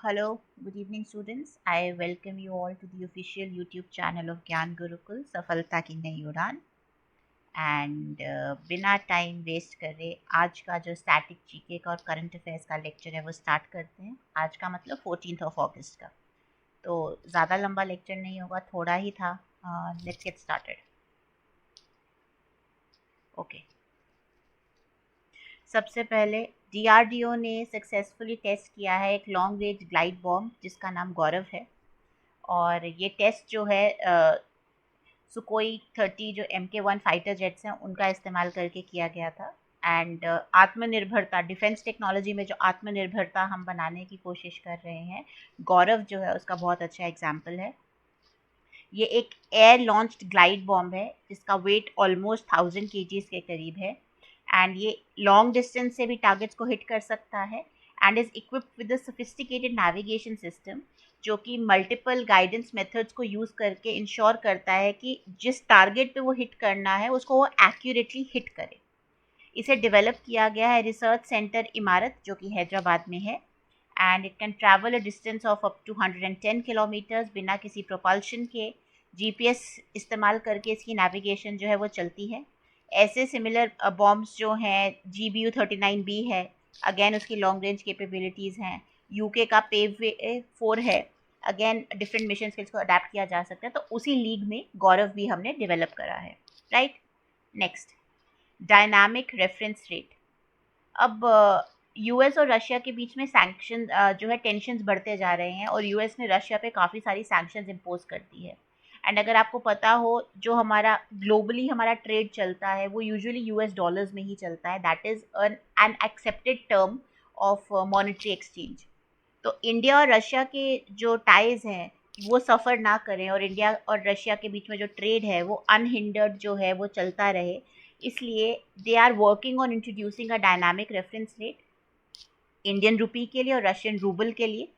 Hello, good evening, students. I welcome you all to the official YouTube channel of Gyan Gurukul, सफलता की नई उड़ान। And बिना time waste करे आज का जो स्टैटिक जीके का और करंट अफेयर्स का लेक्चर है वो स्टार्ट करते हैं। आज का मतलब 14th ऑफ अगस्त का। तो ज़्यादा लंबा लेक्चर नहीं होगा, थोड़ा ही था। Let's get started. ओके, सबसे पहले डीआरडीओ ने सक्सेसफुली टेस्ट किया है एक लॉन्ग रेंज ग्लाइड बॉम्ब जिसका नाम गौरव है। और ये टेस्ट जो है सुकोई 30 जो MK1 फाइटर जेट्स हैं उनका इस्तेमाल करके किया गया था। एंड आत्मनिर्भरता, डिफेंस टेक्नोलॉजी में जो आत्मनिर्भरता हम बनाने की कोशिश कर रहे हैं, गौरव जो है उसका बहुत अच्छा एग्जाम्पल है। ये एक एयर लॉन्च्ड ग्लाइड बॉम्ब है जिसका वेट ऑलमोस्ट 1000 kg के करीब है। एंड ये लॉन्ग डिस्टेंस से भी टारगेट्स को हिट कर सकता है and is equipped with a sophisticated navigation system जो कि मल्टीपल गाइडेंस मेथड्स को यूज़ करके इंश्योर करता है कि जिस टारगेट पे वो हिट करना है उसको वो एक्यूरेटली हिट करे। इसे डेवलप किया गया है रिसर्च सेंटर इमारत जो कि हैदराबाद में है। And it can travel a distance of up to 110 kilometres बिना किसी प्रोपल्शन के। जीपीएस इस्तेमाल करके इसकी नेविगेशन जो है वो चलती है। ऐसे सिमिलर बॉम्ब्स जो हैं GBU-39B है, अगेन उसकी लॉन्ग रेंज कैपेबिलिटीज़ हैं। यूके का पेव 4 है, अगेन डिफरेंट मिशन के इसको अडेप्ट किया जा सकता है। तो उसी लीग में गौरव भी हमने डेवलप करा है, right. Next, dynamic reference rate. अब यूएस और रशिया के बीच में सैंक्शन जो है टेंशन्स बढ़ते जा रहे हैं और यूएस ने रशिया पे काफ़ी सारी सैंक्शंस इम्पोज कर दी है। एंड अगर आपको पता हो, जो हमारा ग्लोबली हमारा ट्रेड चलता है वो यूजुअली यूएस डॉलर्स में ही चलता है। That is an accepted term of monetary exchange. तो इंडिया और रशिया के जो टाइज हैं वो सफ़र ना करें और इंडिया और रशिया के बीच में जो ट्रेड है वो अनहिंडर्ड जो है वो चलता रहे, इसलिए they are working on introducing a dynamic reference rate Indian rupee के लिए और रशियन रूबल के लिए,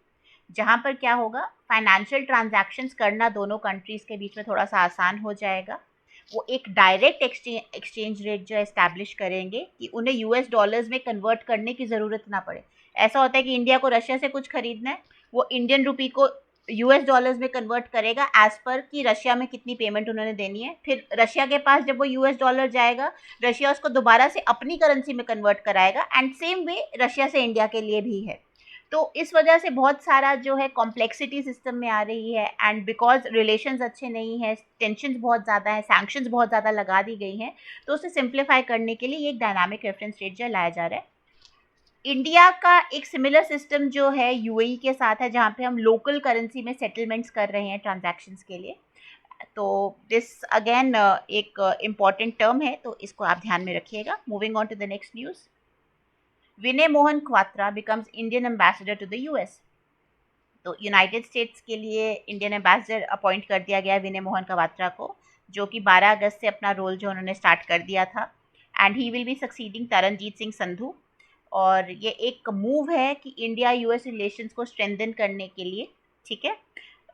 जहाँ पर क्या होगा, फाइनेंशियल ट्रांजैक्शंस करना दोनों कंट्रीज़ के बीच में थोड़ा सा आसान हो जाएगा। वो एक डायरेक्ट एक्सचेंज रेट जो एस्टैब्लिश करेंगे कि उन्हें यूएस डॉलर्स में कन्वर्ट करने की ज़रूरत ना पड़े। ऐसा होता है कि इंडिया को रशिया से कुछ खरीदना है, वो इंडियन रुपी को यूएस डॉलर्स में कन्वर्ट करेगा एज पर कि रशिया में कितनी पेमेंट उन्होंने देनी है। फिर रशिया के पास जब वो यूएस डॉलर जाएगा, रशिया उसको दोबारा से अपनी करेंसी में कन्वर्ट कराएगा। एंड सेम वे रशिया से इंडिया के लिए भी है। तो इस वजह से बहुत सारा जो है कॉम्प्लेक्सिटी सिस्टम में आ रही है। एंड बिकॉज रिलेशंस अच्छे नहीं है, टेंशन बहुत ज़्यादा है, सैंक्शंस बहुत ज़्यादा लगा दी गई हैं, तो उसे सिंप्लीफाई करने के लिए ये एक डायनामिक रेफरेंस रेट जो लाया जा रहा है। इंडिया का एक सिमिलर सिस्टम जो है यूएई के साथ है, जहाँ पे हम लोकल करेंसी में सेटलमेंट्स कर रहे हैं ट्रांजैक्शंस के लिए। तो दिस अगेन एक इम्पॉर्टेंट टर्म है, तो इसको आप ध्यान में रखिएगा। Moving on to the next news, Vinay Mohan Kwatra becomes Indian ambassador to the US. तो यूनाइटेड स्टेट्स के लिए इंडियन एम्बेसडर अपॉइंट कर दिया गया विनय मोहन क्वात्रा को, जो कि 12 अगस्त से अपना रोल जो उन्होंने स्टार्ट कर दिया था। And he will be succeeding Taranjit Singh Sandhu. और ये एक मूव है कि इंडिया यूएस रिलेशंस को स्ट्रेंथन करने के लिए, ठीक है।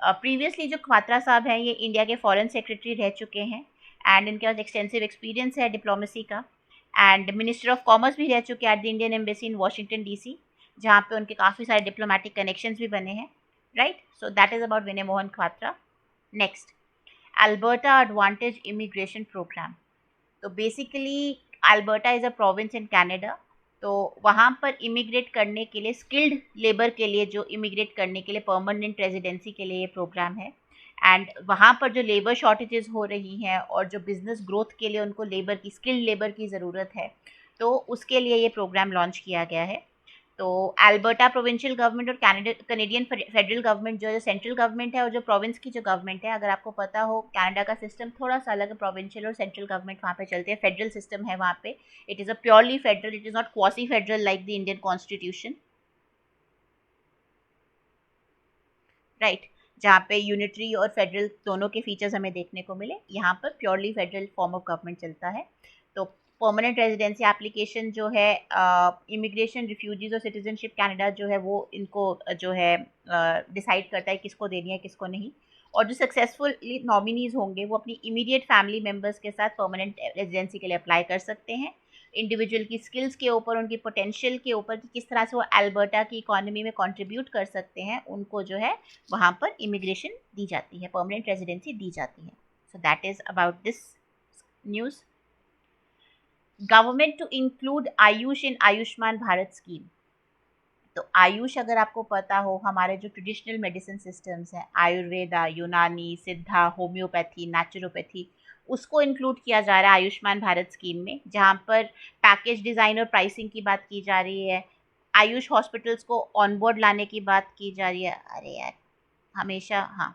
प्रीवियसली जो क्वात्रा साहब हैं ये इंडिया के फॉरेन सेक्रेटरी रह चुके हैं एंड इनके पास एक्सटेंसिव एक्सपीरियंस है डिप्लोमेसी का। एंड मिनिस्टर ऑफ कॉमर्स भी रह चुके हैं at the Indian embassy in Washington DC, जहाँ पे उनके काफ़ी सारे डिप्लोमेटिक कनेक्शंस भी बने हैं, right. So that is about Vinay Mohan Kwatra. Next, Alberta advantage immigration program. तो basically Alberta is a province in Canada. तो वहाँ पर इमिग्रेट करने के लिए, स्किल्ड लेबर के लिए जो इमिग्रेट करने के लिए परमानेंट रेजिडेंसी के लिए ये प्रोग्राम है। एंड वहाँ पर जो लेबर शॉर्टेजेस हो रही हैं और जो बिज़नेस ग्रोथ के लिए उनको लेबर की, स्किल्ड लेबर की ज़रूरत है, तो उसके लिए ये प्रोग्राम लॉन्च किया गया है। तो अल्बर्टा प्रोविंशियल गवर्नमेंट और कैनेडियन फेडरल गवर्नमेंट, जो सेंट्रल गवर्नमेंट है और जो प्रोविंस की जो गवर्नमेंट है, अगर आपको पता हो कनाडा का सिस्टम थोड़ा सा अलग है, प्रोविंशियल और सेंट्रल गवर्नमेंट वहाँ पे चलते हैं, फेडरल सिस्टम है वहाँ पे। It is a purely federal, it is not quasi federal like the Indian constitution, right. जहाँ पे यूनिटरी और फेडरल दोनों के फीचर्स हमें देखने को मिले, यहाँ पर purely federal form of government चलता है। तो परमानेंट रेजिडेंसी एप्लीकेशन जो है, इमिग्रेशन, रिफ्यूजीज और सिटीजनशिप कनाडा जो है वो इनको जो है डिसाइड करता है किसको देनी है किसको नहीं। और जो सक्सेसफुल नॉमिनीज होंगे वो अपनी इमीडिएट फैमिली मेम्बर्स के साथ परमानेंट रेजिडेंसी के लिए अप्लाई कर सकते हैं। इंडिविजुअल की स्किल्स के ऊपर, उनकी पोटेंशियल के ऊपर कि किस तरह से वो अल्बर्टा की इकोनॉमी में कंट्रीब्यूट कर सकते हैं, उनको जो है वहाँ पर इमिग्रेशन दी जाती है, परमानेंट रेजिडेंसी दी जाती है. So that is about this news. Government to include Ayush in Ayushman Bharat scheme. तो आयुष अगर आपको पता हो, हमारे जो ट्रेडिशनल मेडिसिन सिस्टम्स हैं, आयुर्वेदा, यूनानी, सिद्धा, होम्योपैथी, नेचुरोपैथी, उसको इंक्लूड किया जा रहा है आयुष्मान भारत स्कीम में, जहाँ पर पैकेज डिज़ाइन और प्राइसिंग की बात की जा रही है. आयुष हॉस्पिटल्स को ऑनबोर्ड लाने की बात की जा रही है. अरे यार, हमेशा, हाँ,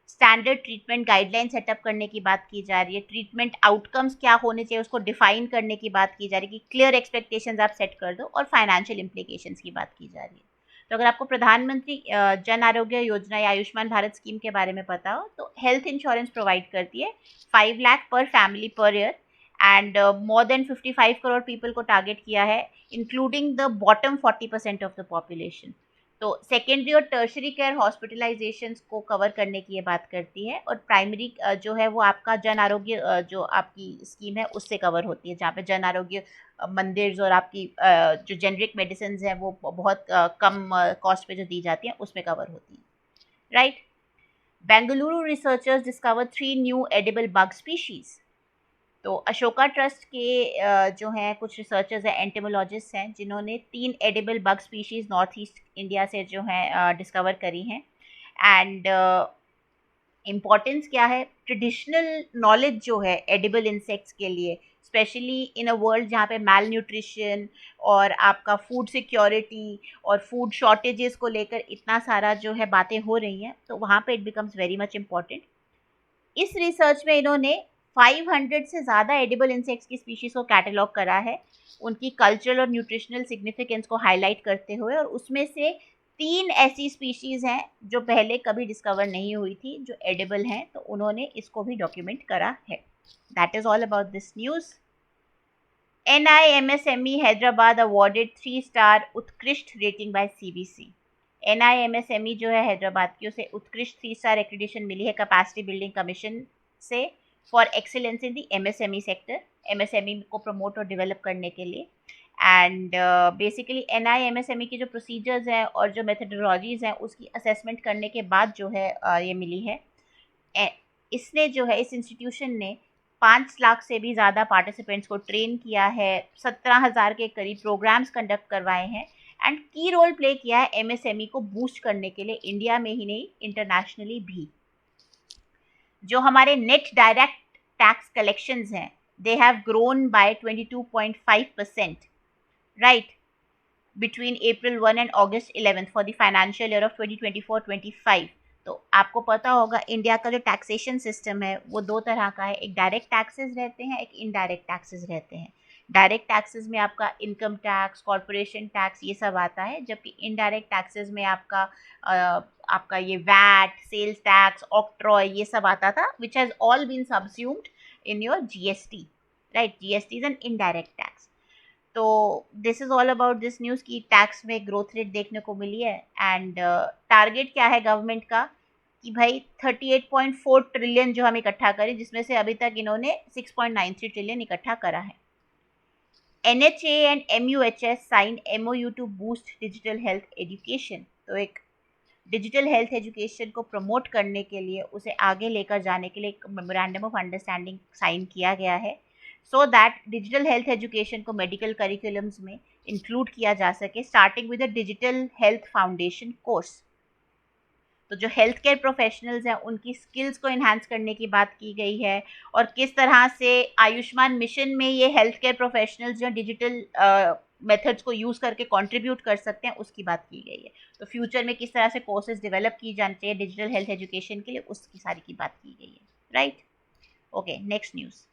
स्टैंडर्ड ट्रीटमेंट गाइडलाइन सेटअप करने की बात की जा रही है. ट्रीटमेंट आउटकम्स क्या होने चाहिए उसको डिफाइन करने की बात की जा रही है कि क्लियर एक्सपेक्टेशंस आप सेट कर दो, और फाइनेंशियल इम्प्लीकेशंस की बात की जा रही है. तो अगर आपको प्रधानमंत्री जन आरोग्य योजना या आयुष्मान भारत स्कीम के बारे में पता हो, तो हेल्थ इंश्योरेंस प्रोवाइड करती है 5 लाख पर family per year, and more than 55 crore people को टारगेट किया है, including the bottom 40% of the population. तो सेकेंडरी और टर्शरी केयर हॉस्पिटलाइजेशंस को कवर करने की ये बात करती है, और प्राइमरी जो है वो आपका जन आरोग्य जो आपकी स्कीम है उससे कवर होती है, जहाँ पे जन आरोग्य मंदिर और आपकी जो जेनरिक मेडिसिन हैं वो बहुत कम कॉस्ट पे जो दी जाती हैं उसमें कवर होती है. Right. Bengaluru researchers discover 3 new edible bug species. तो अशोका ट्रस्ट के जो हैं कुछ रिसर्चर्स हैं, एंटेमोलॉजिस्ट हैं, जिन्होंने 3 edible bug species north east India से जो हैं डिस्कवर करी हैं. एंड इम्पॉर्टेंस क्या है, ट्रेडिशनल नॉलेज जो है एडिबल इंसेक्ट्स के लिए, स्पेशली इन अ वर्ल्ड जहाँ पे मैल न्यूट्रिशन और आपका फूड सिक्योरिटी और फूड शॉर्टेजेस को लेकर इतना सारा जो है बातें हो रही हैं, तो वहाँ पे it becomes very much important. इस रिसर्च में इन्होंने 500 से ज़्यादा एडिबल इंसेक्ट्स की स्पीशीज़ को कैटलॉग करा है, उनकी कल्चरल और न्यूट्रिशनल सिग्निफिकेंस को हाईलाइट करते हुए, और उसमें से 3 ऐसी स्पीशीज़ हैं जो पहले कभी डिस्कवर नहीं हुई थी, जो एडिबल हैं, तो उन्होंने इसको भी डॉक्यूमेंट करा है. That is all about this news. NIMSME Hyderabad awarded 3-स्टार उत्कृष्ट रेटिंग बाय CBC. NIMSME जो है हैदराबाद की, उसे उत्कृष्ट 3-स्टार एक्रेडिशन मिली है कैपेसिटी बिल्डिंग कमीशन से for excellence in the MSME sector, MSME को प्रमोट और डेवलप करने के लिए. एंड बेसिकली NIMSME की जो प्रोसीजर्स हैं और जो मेथडोलॉजीज़ हैं उसकी असेसमेंट करने के बाद जो है ये मिली है. इसने जो है, इस इंस्टीट्यूशन ने 5 लाख से भी ज़्यादा पार्टिसिपेंट्स को ट्रेन किया है, 17,000 के करीब प्रोग्राम्स कंडक्ट करवाए हैं, एंड की रोल प्ले किया है MSME को बूस्ट करने के लिए, इंडिया में ही नहीं इंटरनेशनली भी. जो हमारे नेट डायरेक्ट टैक्स कलेक्शंस हैं, they have grown by 22.5%, right, between April 1 and August 11 for the financial year of 2024-25. तो आपको पता होगा इंडिया का जो टैक्सेशन सिस्टम है वो 2 तरह का है, एक डायरेक्ट टैक्सेस रहते हैं, एक इनडायरेक्ट टैक्सेस रहते हैं. डायरेक्ट टैक्सेस में आपका इनकम टैक्स, कॉर्पोरेशन टैक्स, ये सब आता है, जबकि इनडायरेक्ट टैक्सेस में आपका ये वैट, सेल्स टैक्स, ऑक्ट्रॉय, ये सब आता था, which has all been subsumed in your GST, right. GST is an indirect tax. तो this is all about this news की टैक्स में ग्रोथ रेट देखने को मिली है. एंड टारगेट क्या है गवर्नमेंट का कि भाई 38.4 ट्रिलियन जो हम इकट्ठा करें, जिसमें से अभी तक इन्होंने 6.93 ट्रिलियन इकट्ठा करा है. NHA and MUHS sign MOU to boost digital health education. तो एक डिजिटल हेल्थ एजुकेशन को प्रमोट करने के लिए, उसे आगे लेकर जाने के लिए एक मेमोरेंडम ऑफ अंडरस्टैंडिंग साइन किया गया है, so that digital health education को मेडिकल करिकुलम्स में इंक्लूड किया जा सके, starting with the digital health foundation course. तो जो हेल्थ केयर प्रोफेशनल्स हैं उनकी स्किल्स को इन्हांस करने की बात की गई है, और किस तरह से आयुष्मान मिशन में ये हेल्थ केयर प्रोफेशनल्स जो डिजिटल मेथड्स को यूज़ करके कंट्रीब्यूट कर सकते हैं उसकी बात की गई है. तो फ्यूचर में किस तरह से कोर्सेज डेवलप की जानी चाहिए डिजिटल हेल्थ एजुकेशन के लिए, उसकी सारी की बात की गई है, right. Okay, next news.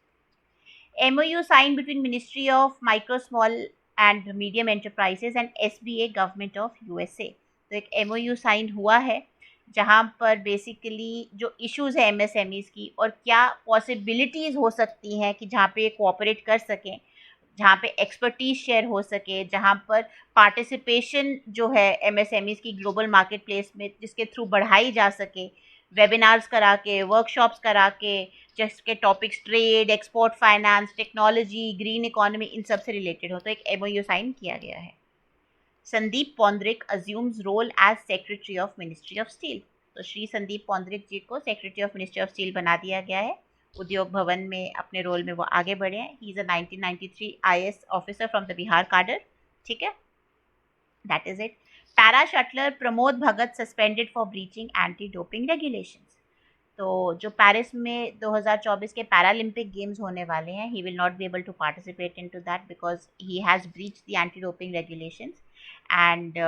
MOU signed between Ministry of Micro, Small and Medium Enterprises and SBA Government of USA. तो एक MOU साइन हुआ है जहाँ पर बेसिकली जो इश्यूज़ है MSMEs की और क्या पॉसिबिलिटीज़ हो सकती हैं कि जहाँ पे कोऑपरेट कर सकें, जहाँ पे एक्सपर्टीज शेयर हो सके, जहाँ पर पार्टिसिपेशन जो है MSMEs की ग्लोबल मार्केट प्लेस में जिसके थ्रू बढ़ाई जा सके, वेबिनार्स करा के, वर्कशॉप्स करा के, जिसके topics trade, export finance, technology, green economy, इन सब से रिलेटेड हो। तो एक एमओयू साइन किया गया है। Sandeep Poundrik assumes role as secretary of ministry of steel. तो श्री संदीप पौंद्रिक जी को secretary of ministry of steel बना दिया गया है। उद्योग भवन में अपने रोल में वो आगे बढ़े हैं। He is a 1993 IAS officer from the Bihar cadre. ठीक है, that is it. Para shuttler Pramod Bhagat suspended for breaching anti doping regulations. तो जो पेरिस में 2024 के पैरालंपिक गेम्स होने वाले हैं, he will not be able to participate into that because he has breached the anti doping regulations. And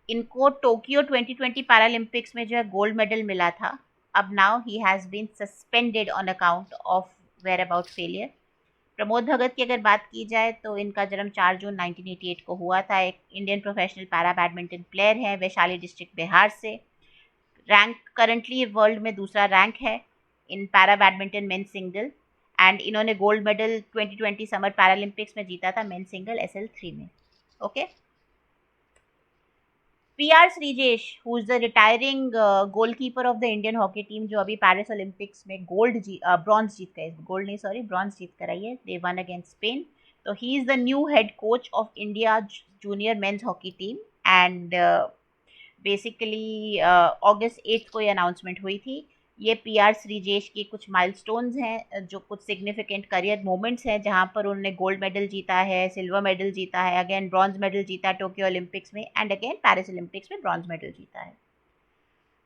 इनको Tokyo 2020 Paralympics में जो है गोल्ड मेडल मिला था। अब now he has been suspended on account of whereabouts failure. Pramod Bhagat की अगर बात की जाए तो इनका जन्म 4 जून 1988 को हुआ था। एक Indian professional para badminton player है, वैशाली डिस्ट्रिक्ट बिहार से। रैंक करंटली वर्ल्ड में दूसरा रैंक है in para badminton men single. And इन्होंने गोल्ड मेडल 2020 समर पैरालंपिक्स में जीता था मेन सिंगल SL3 में। Okay. PR Sreejesh, who is the retiring goalkeeper of the Indian hockey team, जो अभी पेरिस ओलंपिक्स में ब्रॉन्ज जीत गए, गोल्ड नहीं सॉरी ब्रॉन्ज जीत कर आई है, दे वन अगेंस्ट स्पेन। तो he is the new head coach of India junior men's hockey team. And basically अगस्त 8 को ये अनाउंसमेंट हुई थी। ये PR श्रीजेश की कुछ माइलस्टोन्स हैं, जो कुछ सिग्निफिकेंट करियर मोमेंट्स हैं, जहाँ पर उन्होंने गोल्ड मेडल जीता है, सिल्वर मेडल जीता है, अगेन ब्रॉन्ज मेडल जीता है टोक्यो ओलंपिक्स में, एंड अगेन पेरिस ओलंपिक्स में ब्रॉन्ज मेडल जीता है।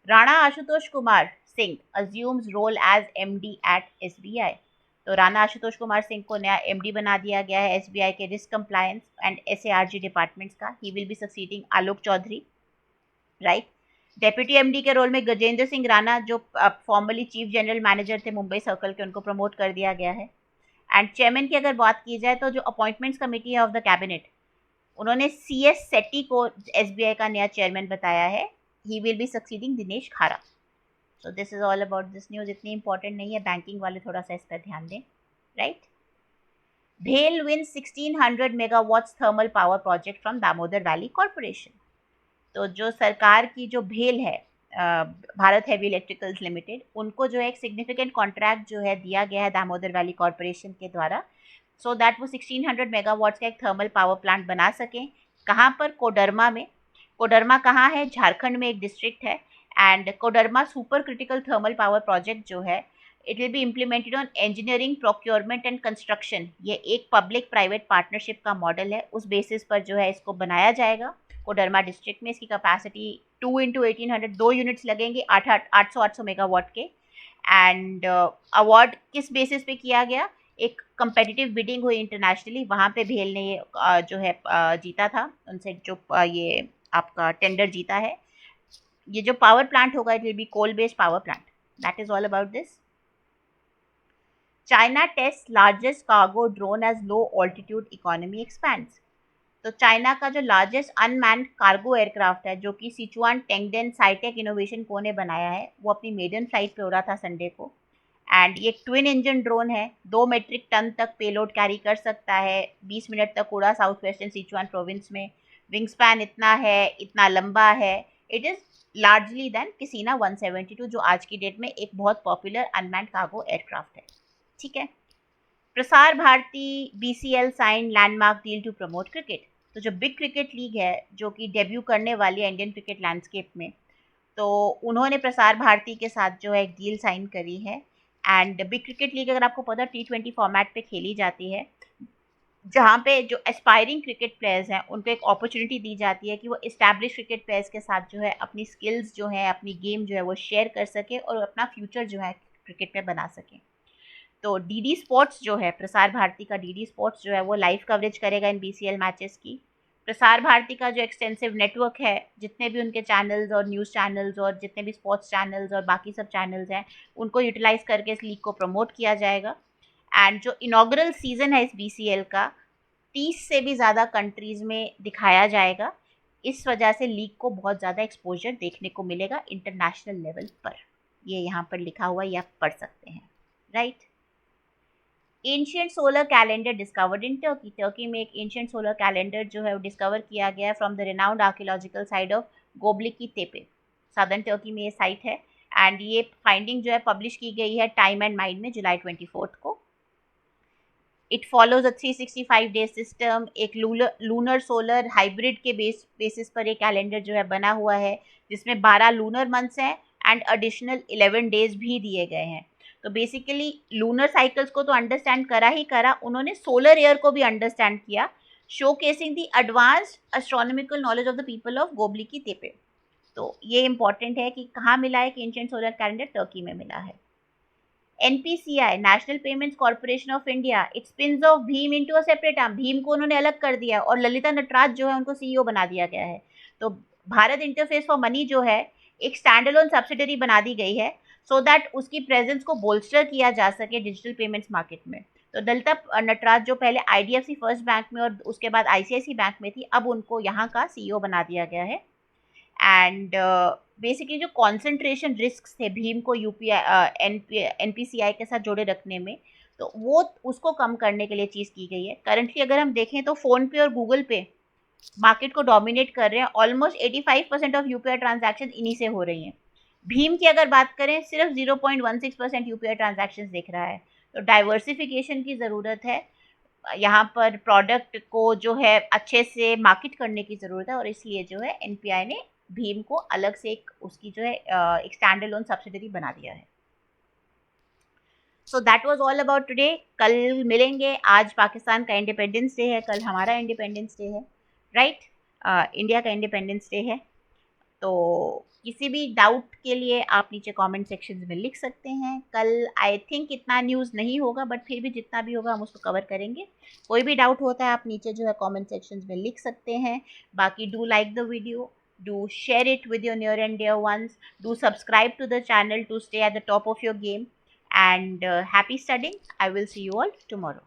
Rana Ashutosh Kumar Singh assumes role as MD at SBI। तो राणा आशुतोष कुमार सिंह को नया MD बना दिया गया है SBI के risk compliance and SARG departments का। He will be succeeding Alok Chaudhary, right. Deputy MD के रोल में गजेंद्र सिंह राणा, जो फॉर्मली चीफ जनरल मैनेजर थे मुंबई सर्कल के, उनको प्रमोट कर दिया गया है। एंड चेयरमैन की अगर बात की जाए तो जो अपॉइंटमेंट्स कमेटी है ऑफ द कैबिनेट, उन्होंने CS सेट्टी को SBI का नया चेयरमैन बताया है। He will be succeeding Dinesh Khara. So this is all about this news. इतनी इंपॉर्टेंट नहीं है, बैंकिंग वाले थोड़ा सा इस पर ध्यान दें, राइट। भेल win 1600 megawatts thermal power project from Damodar valley corporation. तो जो सरकार की जो भेल है, भारत हैवी इलेक्ट्रिकल्स लिमिटेड, उनको जो है एक सिग्निफिकेंट कॉन्ट्रैक्ट जो है दिया गया है दामोदर वैली कॉर्पोरेशन के द्वारा, सो दैट वो 1600 मेगावाट्स का एक थर्मल पावर प्लांट बना सकें। कहाँ पर? कोडरमा में। कोडरमा कहाँ है? झारखंड में एक डिस्ट्रिक्ट है। And Koderma super critical thermal power project जो है, it will be implemented on engineering, procurement and construction. ये एक पब्लिक प्राइवेट पार्टनरशिप का मॉडल है, उस बेसिस पर जो है इसको बनाया जाएगा कोडरमा डिस्ट्रिक्ट में। इसकी कैपेसिटी 2 इंटू 1800, 2 यूनिट्स लगेंगे 800 मेगावाट के। एंड अवार्ड किस बेसिस पे किया गया? एक कंपेटिटिव बिडिंग हुई इंटरनेशनली, वहाँ पे भेल ने जो है जीता था, उनसे जो ये आपका टेंडर जीता है। ये जो पावर प्लांट होगा, it will be coal based power plant. That is all about this. China test largest cargo drone as low altitude economy expands. तो चाइना का जो लार्जेस्ट अनमैन्ड कार्गो एयरक्राफ्ट है, जो कि सिचुआन टेंगडेन साइटेक इनोवेशन को ने बनाया है, वो अपनी मेडन फ्लाइट पे उड़ा था संडे को। एंड ये ट्विन इंजन ड्रोन है, 2 मेट्रिक टन तक पेलोड कैरी कर सकता है, 20 मिनट तक उड़ा साउथ वेस्टर्न सिचुआन प्रोविंस में। विंग स्पैन इतना है, इतना लंबा है। इट इज़ लार्जली देन किसीना 172, जो आज की डेट में एक बहुत पॉपुलर अनमैन्ड कार्गो एयरक्राफ्ट है। ठीक है। Prasar Bharati BCL sign landmark deal to promote cricket. तो जो बिग क्रिकेट लीग है, जो कि डेब्यू करने वाली है इंडियन क्रिकेट लैंडस्केप में, तो उन्होंने प्रसार भारती के साथ जो है एक डील साइन करी है। एंड बिग क्रिकेट लीग, अगर आपको पता, T20 फॉर्मेट पे खेली जाती है, जहाँ पे जो एस्पायरिंग क्रिकेट प्लेयर्स हैं उनको एक अपॉर्चुनिटी दी जाती है कि वो इस्टेब्लिश क्रिकेट प्लेयर्स के साथ जो है अपनी स्किल्स जो है, अपनी गेम जो है वो शेयर कर सके और अपना फ्यूचर जो है क्रिकेट में बना सकें। तो DD स्पोर्ट्स जो है, प्रसार भारती का DD स्पोर्ट्स जो है, वो लाइव कवरेज करेगा इन BCL मैचेस की। प्रसार भारती का जो एक्सटेंसिव नेटवर्क है, जितने भी उनके चैनल्स और न्यूज़ चैनल्स और जितने भी स्पोर्ट्स चैनल्स और बाकी सब चैनल्स हैं, उनको यूटिलाइज करके इस लीग को प्रमोट किया जाएगा। एंड जो इनॉग्रल सीज़न है इस BCL का, 30 से भी ज़्यादा कंट्रीज़ में दिखाया जाएगा। इस वजह से लीग को बहुत ज़्यादा एक्सपोजर देखने को मिलेगा इंटरनेशनल लेवल पर। ये यहाँ पर लिखा हुआ, ये आप पढ़ सकते हैं, right. Ancient solar calendar discovered in Turkey. Turkey में एक एंशियंट सोलर कैलेंडर जो है वो डिस्कवर किया गया है from the renowned archaeological site of Gobekli Tepe. Southern Turkey में ये साइट है। एंड ये फाइंडिंग जो है पब्लिश की गई है टाइम एंड माइंड में जुलाई 24 को. It follows a 365 day system. एक लूनर सोलर हाइब्रिड के बेसिस पर एक कैलेंडर जो है बना हुआ है, जिसमें 12 लूनर मंथ्स हैं एंड एडिशनल 11 डेज भी दिए गए हैं. तो बेसिकली लूनर साइकिल्स को तो अंडरस्टैंड करा ही करा, उन्होंने सोलर ईयर को भी अंडरस्टैंड किया, showcasing the advanced astronomical knowledge of the people of Gobekli Tepe. तो ये इंपॉर्टेंट है कि कहाँ मिला है, कि एंशिएंट सोलर कैलेंडर टर्की में मिला है. NPCI, National Payments Corporation of India, it spins off भीम इनटू अ सेपरेट आर्म. भीम को उन्होंने अलग कर दिया और ललिता नटराज जो है उनको सीईओ बना दिया गया है. तो भारत इंटरफेस फॉर मनी जो है एक स्टैंड अलोन सब्सिडरी बना दी गई है, सो दैट उसकी प्रेजेंस को बोल्स्टर किया जा सके डिजिटल पेमेंट्स मार्केट में. तो ललिता नटराज जो पहले आईडीएफसी फर्स्ट बैंक में और उसके बाद आईसीआईसी बैंक में थी, अब उनको यहाँ का सीईओ बना दिया गया है. एंड बेसिकली जो कॉन्सेंट्रेशन रिस्क थे भीम को यूपीआई एनपीसीआई के साथ जोड़े रखने में, तो वो उसको कम करने के लिए चीज़ की गई है. करंटली अगर हम देखें तो फ़ोन पे और गूगल पे मार्केट को डोमिनेट कर रहे हैं. ऑलमोस्ट 85% ऑफ यूपीआई ट्रांजैक्शन इन्हीं से हो रही हैं. भीम की अगर बात करें सिर्फ 0.16% यूपीआई ट्रांजैक्शन दिख रहा है. तो डाइवर्सिफिकेशन की ज़रूरत है. यहाँ पर प्रोडक्ट को जो है अच्छे से मार्केट करने की ज़रूरत है, और इसलिए जो है एनपीआई ने भीम को अलग से एक उसकी जो है एक स्टैंड अलोन सब्सिडरी बना दिया है. So that was all about today. कल मिलेंगे. आज पाकिस्तान का इंडिपेंडेंस डे है, कल हमारा इंडिपेंडेंस डे है, राइट? इंडिया का इंडिपेंडेंस डे है. तो किसी भी डाउट के लिए आप नीचे कमेंट सेक्शन में लिख सकते हैं. कल आई थिंक इतना न्यूज़ नहीं होगा, बट फिर भी जितना भी होगा हम उसको कवर करेंगे. कोई भी डाउट होता है आप नीचे जो है कमेंट सेक्शन में लिख सकते हैं. बाकी do like the video, do share it with your near and dear ones, do subscribe to the channel to stay at the top of your game, and happy studying. I will see you all tomorrow.